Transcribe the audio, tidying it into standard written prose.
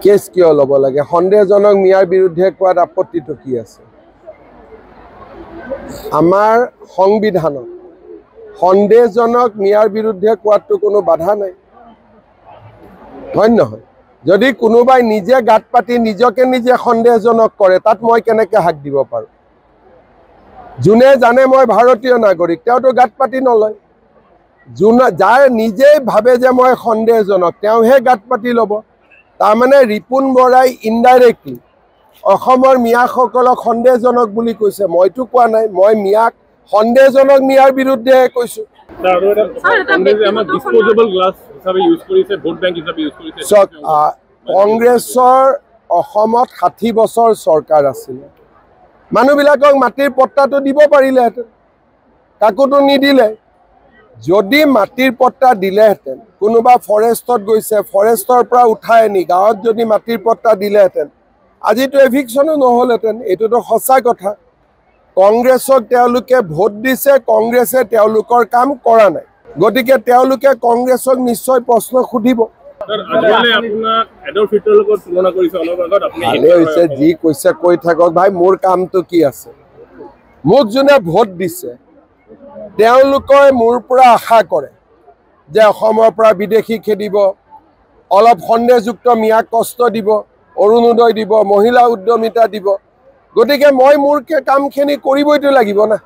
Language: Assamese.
কেছ কিয় ল'ব লাগে? সন্দেহজনক মিয়াৰ বিৰুদ্ধে কোৱাত আপত্তিটো কি আছে? আমাৰ সংবিধানত সন্দেহজনক মিয়াৰ বিৰুদ্ধে কোৱাটো কোনো বাধা নাই, হয় নহয়? যদি কোনোবাই নিজে গাঁত পাতি নিজকে নিজে সন্দেহজনক কৰে, তাত মই কেনেকৈ হাক দিব পাৰোঁ? যোনে জানে মই ভাৰতীয় নাগৰিক, তেওঁতো গাঁত পাতি নলয়। যাৰ নিজেই ভাবে যে মই সন্দেহজনক, তেওঁহে গাঁত পাতি ল'ব। তাৰমানে ৰিপুণ বৰাই ইনডাইৰেক্টলি অসমৰ মিয়াসকলক সন্দেহজনক বুলি কৈছে। মইতো কোৱা নাই, মই মিয়াক সন্দেহজনক মিয়াৰ বিৰুদ্ধেহে কৈছোঁ। চাওক, কংগ্ৰেছৰ অসমত 60 বছৰ চৰকাৰ আছিলে। মানুহবিলাকক মাটিৰ পট্টাটো দিব পাৰিলেহেঁতেন, কাকোতো নিদিলে। যদি মাটিৰ পট্টা দিলেহেঁতেন, কোনোবা ফৰেষ্টত গৈছে, ফৰেষ্টৰ পৰা উঠাই আনি গাঁৱত যদি মাটিৰ পট্টা দিলেহেঁতেন, আজিতো এভিকশ্যনো নহ'লহেঁতেন। এইটোতো সঁচা কথা। কংগ্ৰেছক তেওঁলোকে ভোট দিছে, কংগ্ৰেছে তেওঁলোকৰ কাম কৰা নাই। গতিকে তেওঁলোকে কংগ্ৰেছক নিশ্চয় প্ৰশ্ন সুধিব। ভালে হৈছে, যি কৈছে কৈ থাকক ভাই, মোৰ কামটো কি আছে? মোক যোনে ভোট দিছে তেওঁলোকে মোৰ পৰা আশা কৰে যে অসমৰ পৰা বিদেশী খেদিব, অলপ সন্দেহযুক্ত মিয়াক কষ্ট দিব, অৰুণোদয় দিব, মহিলা উদ্যমিতা দিব। গতিকে মই মোৰ কামখিনি কৰিবইতো লাগিব না।